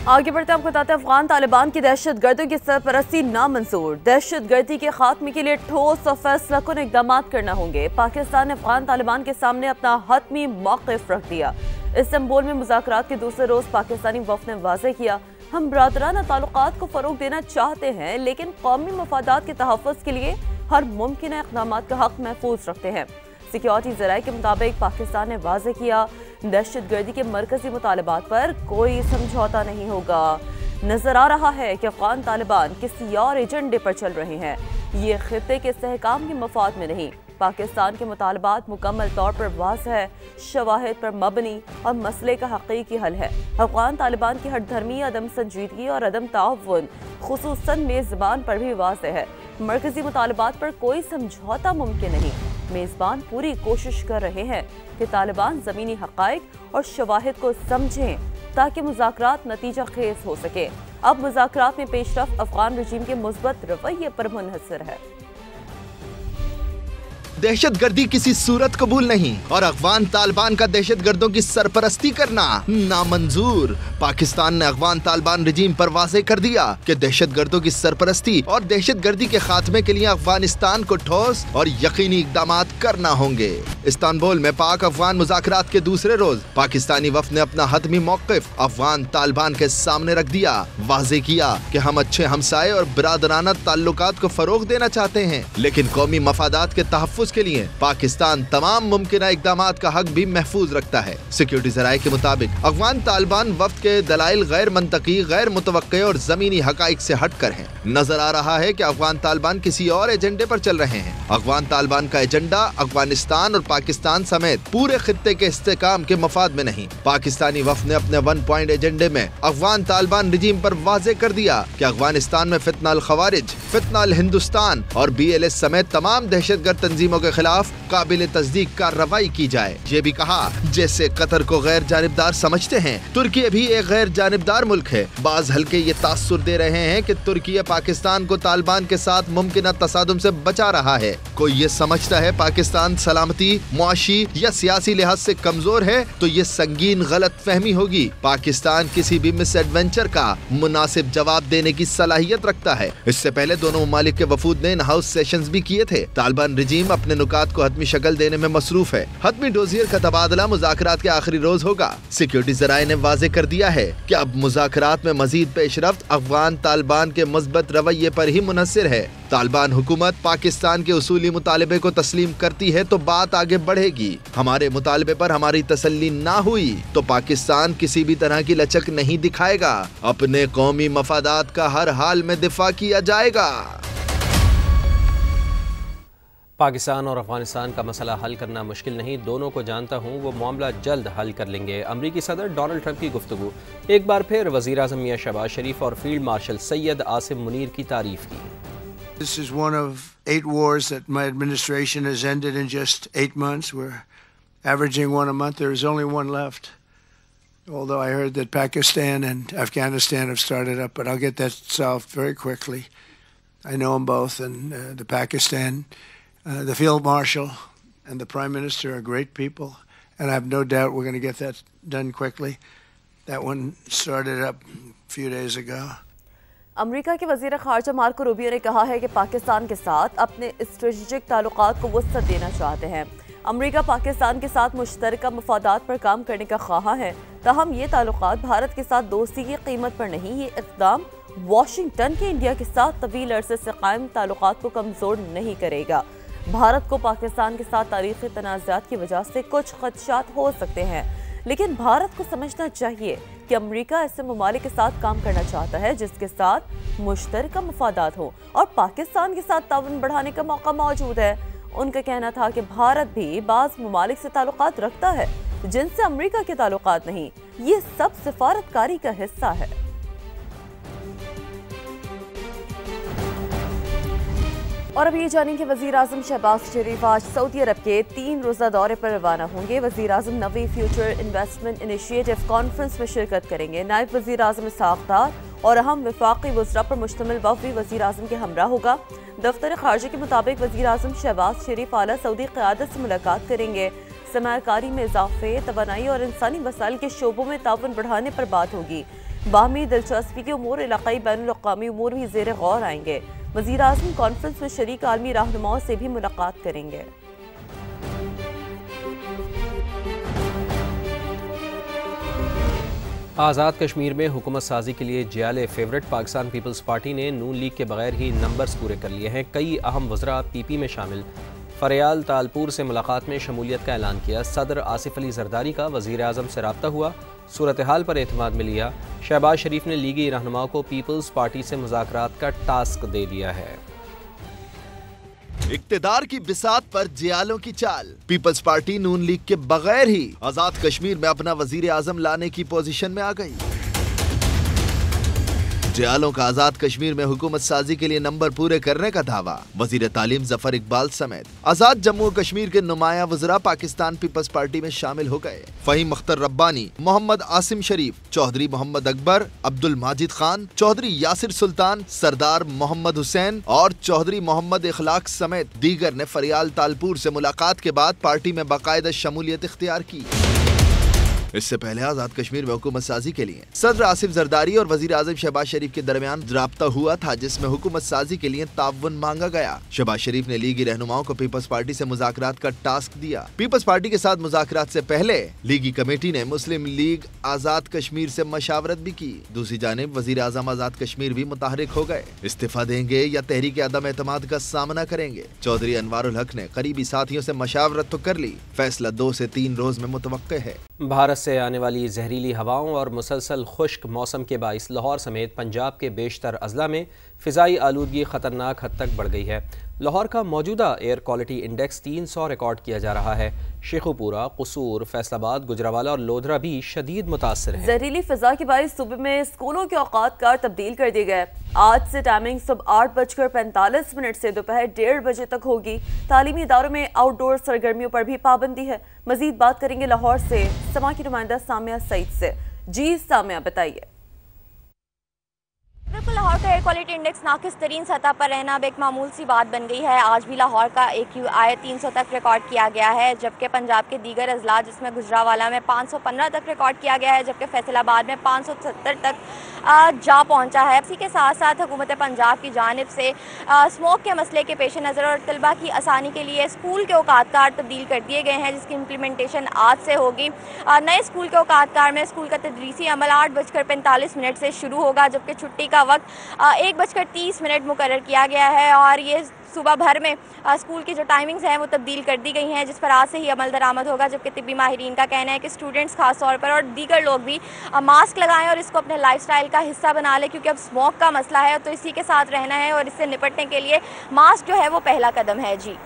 आगे बढ़ते आपको बताते हैं अफगान तालिबान की दहशत गर्दों की सरपरस्ती नामंजूर। दहशत गर्दी के खात्मे के लिए ठोस और फैसला कुन इकदाम करना होंगे। पाकिस्तान ने अफगान तालिबान के सामने अपना हतमी मौक़िफ़ रख दिया। इस्तांबुल में मुज़ाकरात के दूसरे रोज पाकिस्तानी वफ़द ने वाज़ेह किया, हम बरादराना ताल्लुकात को फ़रोग़ देना चाहते हैं, लेकिन कौमी मफादात के तहफ़्फ़ुज़ के लिए हर मुमकिन इक़दामात का हक़ महफूज रखते हैं। सिक्योरिटी ज़राए के मुताबिक पाकिस्तान ने वाज़ेह किया, दहशत गर्दी के मरकजी मुतालबात पर कोई समझौता नहीं होगा। नजर आ रहा है कि अफगान तालिबान किसी और एजेंडे पर चल रहे हैं, ये खित्ते के इस्तेहकाम के मफाद में नहीं। पाकिस्तान के मुतालबात मुकम्मल तौर पर वाज़ेह है, शवाहिद पर मबनी और मसले का हकीकी हल है। अफगान तालिबान की हठधर्मी, अदम संजीदगी और अदम ताउन खुसूसन मेज़बान पर भी वाज़ेह है। मरकजी मुतालबात पर कोई समझौता मुमकिन नहीं। मेज़बान पूरी कोशिश कर रहे हैं कि तालिबान ज़मीनी हक़ाइक़ और शवाहिद को समझें ताकि मुज़ाकरात नतीजा खेज हो सके। अब मुज़ाकरात में पेशरफ़्त अफगान रजीम के मुस्बत रवैये पर मुनहसर है। दहशत गर्दी किसी सूरत कबूल नहीं और अफगान तालिबान का दहशत गर्दों की सरपरस्ती करना नामंजूर। पाकिस्तान ने अफगान तालिबान रजीम पर वाज़ेह कर दिया कि दहशत गर्दों की सरपरस्ती और दहशत गर्दी के खात्मे के लिए अफगानिस्तान को ठोस और यकीनी इक़दाम करना होंगे। इस्तांबुल में पाक अफगान मुज़ाकरात के दूसरे रोज पाकिस्तानी वफ़द ने अपना हतमी मौक़िफ़ अफगान तालिबान के सामने रख दिया। वाज़ेह किया कि हम अच्छे हमसाये और बरादराना ताल्लुकात को फ़रोग़ देना चाहते हैं, लेकिन कौमी मफादात के तहफ़्फ़ुज़ के लिए पाकिस्तान तमाम मुमकिन इक़दामात का हक भी महफूज रखता है। सिक्योरिटी ज़राए के मुताबिक अफगान तालिबान वफ़द के दलाइल गैर मंतकी, गैर मुतवक्के और ज़मीनी हक़ाइक़ से हटकर हैं। नजर आ रहा है कि अफगान तालिबान किसी और एजेंडे पर चल रहे हैं। अफगान तालिबान का एजेंडा अफगानिस्तान और पाकिस्तान समेत पूरे खित्ते के इस्तेहकाम के मफाद में नहीं। पाकिस्तानी वफ़द ने अपने 1 पॉइंट एजेंडे में अफगान तालिबान रजीम पर वाज़ेह कर दिया कि अफगानिस्तान में फितना अल खवारिज, फितना अल हिंदुस्तान और BLS समेत तमाम दहशतगर्द तंजीमों के खिलाफ काबिल तस्दीक कार्रवाई की जाए। ये भी कहा, जैसे कतर को गैर जानिबदार समझते हैं, तुर्की भी एक गैर जानिबदार मुल्क है। बाज हल्के ये तासुर दे रहे हैं कि तुर्की पाकिस्तान को तालिबान के साथ मुमकिन तसादुम से बचा रहा है। कोई ये समझता है पाकिस्तान सलामती, मुआशी या सियासी लिहाज से कमजोर है तो ये संगीन गलत फहमी होगी। पाकिस्तान किसी भी मिस एडवेंचर का मुनासिब जवाब देने की सलाहियत रखता है। इससे पहले दोनों ममालिक के वफूद ने इन हाउस सेशंस भी किए थे। तालिबान रजीम अपने नुकात को हतमी शक्ल देने में मसरूफ है। हतमी डोजियर का तबादला मुज़ाकरात के आखिरी रोज होगा। सिक्योरिटी ज़राए ने वाज़ेह कर दिया है कि अब मुज़ाकरात में मजीद पेशरफ्त अफगान तालिबान के मुस्बत रवैये पर ही मुनहसर है। तालिबान हुकूमत पाकिस्तान के उसूली मुतालबे को तस्लीम करती है तो बात आगे बढ़ेगी। हमारे मुतालबे पर हमारी तसल्ली ना हुई तो पाकिस्तान किसी भी तरह की लचक नहीं दिखाएगा। अपने कौमी मफादात का हर हाल में दिफा किया जाएगा। पाकिस्तान और अफगानिस्तान का मसला हल करना मुश्किल नहीं, दोनों को जानता हूँ वो मामला जल्द हल कर लेंगे। अमरीकी सदर डोनाल्ड ट्रंप की गुफ्तगू। एक बार फिर वज़ीर आज़म मियां शहबाज शरीफ और फील्ड मार्शल सैयद आसिम मुनीर की तारीफ की। This is one of 8 wars that my administration has ended in just 8 months. We're averaging one a month. There is only one left. Although I heard that Pakistan and Afghanistan have started up, but I'll get that solved very quickly. I know them both, and the Pakistan, the Field Marshal and the Prime Minister are great people, and I have no doubt we're going to get that done quickly. That one started up a few days ago. अमरीका के वज़ीर ख़ारजा Marco Rubio ने कहा है कि पाकिस्तान के साथ अपने strategic ताल्लुकात को वुसअत देना चाहते हैं। अमरीका पाकिस्तान के साथ मुश्तरका मफादात पर काम करने का ख्वाह है, ताहम ये ताल्लुकात भारत के साथ दोस्ती की कीमत पर नहीं। ये इक़दाम वाशिंगटन के इंडिया के साथ तवील अरसे से कायम ताल्लुकात को कमज़ोर नहीं करेगा। भारत को पाकिस्तान के साथ तारीख़ी तनाज़ात की वजह से कुछ ख़दशात हो सकते हैं, लेकिन भारत को समझना चाहिए कि अमेरिका ऐसे ममालिक के साथ काम करना चाहता है जिसके साथ मुश्तरका मफादात हो और पाकिस्तान के साथ ताउन बढ़ाने का मौका मौजूद है। उनका कहना था कि भारत भी बाज़ ममालिक से ताल्लुकात रखता है जिनसे अमेरिका के ताल्लुकात नहीं। ये सब सिफारतकारी का हिस्सा है। और अब ये जानें कि वज़ीर आज़म शहबाज शरीफ आज सऊदी अरब के 3 रोज़ा दौरे पर रवाना होंगे। वज़ीर आज़म नवी फ्यूचर इन्वेस्टमेंट इनिशिएटिव कॉन्फ्रेंस में शिरकत करेंगे। नायब वज़ीर आज़म इसहाक़ डार और अहम वफाकी वज़रा पर मुश्तमिल वफ़द भी वज़ीर आज़म के हमरा होगा। दफ्तर ख़ारजा के मुताबिक वज़ीर आज़म शहबाज शरीफ आला सऊदी क़यादत से मुलाकात करेंगे। सरमायाकारी में इजाफे, तवानाई और इंसानी वसाइल के शोबों में ताउन बढ़ाने पर बात होगी। बाहमी दिलचस्पी के उमूर इलाकाई बैनुल-अक़वामी उमूर भी ज़ेर गौर आएंगे। वज़ीर आज़म कॉन्फ्रेंस में शरीक आलमी रहनुमाओं से भी मुलाकात करेंगे। आज़ाद कश्मीर में हुकूमत साजी के लिए जियाले फेवरेट पाकिस्तान पीपल्स पार्टी ने नून लीग के बगैर ही नंबर्स पूरे कर लिए हैं। कई अहम वज़रा पीपी में शामिल। फरियाल तालपुर से मुलाकात में शमूलियत का ऐलान किया। सदर आसिफ अली जरदारी का वज़ीर आज़म से रब्ता हुआ, सूरत हाल पर एतमाद में लिया। शहबाज शरीफ ने लीगी रहनुमाओं को पीपल्स पार्टी से मुज़ाकरात का टास्क दे दिया है। इक्तदार की बिसात पर जियालों की चाल। पीपल्स पार्टी नून लीग के बगैर ही आजाद कश्मीर में अपना वजीर आजम लाने की पोजीशन में आ गई। जियालों का आजाद कश्मीर में हुकूमत साजी के लिए नंबर पूरे करने का दावा। वजीर तालीम जफर इकबाल समेत आजाद जम्मू कश्मीर के नुमाया वज़रा पाकिस्तान पीपल्स पार्टी में शामिल हो गए। फ़हीम अख्तर रब्बानी, मोहम्मद आसिम शरीफ, चौधरी मोहम्मद अकबर, अब्दुल माजिद खान, चौधरी यासिर सुल्तान, सरदार मोहम्मद हुसैन और चौधरी मोहम्मद इखलाक समेत दीगर ने फरियाल तालपुर से मुलाकात के बाद पार्टी में बाकायदा शमूलियत इख्तियार की। इससे पहले आजाद कश्मीर में हुकूमत साजी के लिए सदर आसिफ जरदारी और वजीर आजम शहबाज शरीफ के दरमियान राब्ता हुआ था, जिसमें हुकूमत साजी के लिए ताउन मांगा गया। शहबाज शरीफ ने लीगी रहनुमाओं को पीपल्स पार्टी से मुज़ाकरात का टास्क दिया। पीपल्स पार्टी के साथ मुज़ाकरात से पहले लीगी कमेटी ने मुस्लिम लीग आजाद कश्मीर से मशावरत भी की। दूसरी जानिब वजीर आजम आजाद कश्मीर भी मुतहरिक हो गए। इस्तीफा देंगे या तहरीक अदम एतमाद का सामना करेंगे। चौधरी अनवारुल हक ने करीबी साथियों से मशावरत तो कर ली, फैसला 2 से 3 रोज में मुतवक्के है। भारत से आने वाली जहरीली हवाओं और मुसलसल खुश्क मौसम के बाइस लाहौर समेत पंजाब के बेशतर अजला में फ़िज़ाई आलूदगी ख़तरनाक हद तक बढ़ गई है। लाहौर का मौजूदा एयर क्वालिटी इंडेक्स 300 रिकॉर्ड किया जा रहा है। शेखुपुरा, कसूर, फैसलाबाद, गुजरावाला और लोधरा भी शदीद मुतासर हैं। जहरीली फिजा के बाइस सूबे में स्कूलों के औकात कार तब्दील कर दिए गए। आज से टाइमिंग सुबह 8:45 से दोपहर 1:30 बजे तक होगी। तालीमी इदारों में आउटडोर सरगर्मियों पर भी पाबंदी है। मजीद बात करेंगे लाहौर से समा की नुमाइंदा सामिया सईद से। जी सामिया, बताइए। बिल्कुल, लाहौर का एयर क्वालिटी इंडेक्स नाकिस तरीन सतह पर रहना अब एक मामूल सी बात बन गई है। आज भी लाहौर का AQI 300 तक रिकॉर्ड किया गया है, जबकि पंजाब के दीगर अजला जिसमें गुजरावाला में 515 तक रिकॉर्ड किया गया है, जबकि फैसलाबाद में 570 तक जा पहुंचा है। इसी के साथ साथ हुकूमत पंजाब की जानिब से स्मोक के मसले के पेश नज़र और तलबा की आसानी के लिए स्कूल के औकात कार तब्दील कर दिए गए हैं, जिसकी इम्प्लीमेंटेशन आज से होगी। नए स्कूल के औकात कार में स्कूल का तदरीसी अमल 8:45 से शुरू होगा, जबकि छुट्टी का वक्त 1:30 मुकर्रर किया गया है। और ये सुबह भर में स्कूल की जो टाइमिंग्स हैं वो तब्दील कर दी गई हैं, जिस पर आज से ही अमल दरामद होगा। जबकि तिब्बी माहिरीन का कहना है कि स्टूडेंट्स खास तौर पर और दीगर लोग भी मास्क लगाएं और इसको अपने लाइफस्टाइल का हिस्सा बना लें, क्योंकि अब स्मोक का मसला है तो इसी के साथ रहना है और इससे निपटने के लिए मास्क जो है वो पहला कदम है। जी।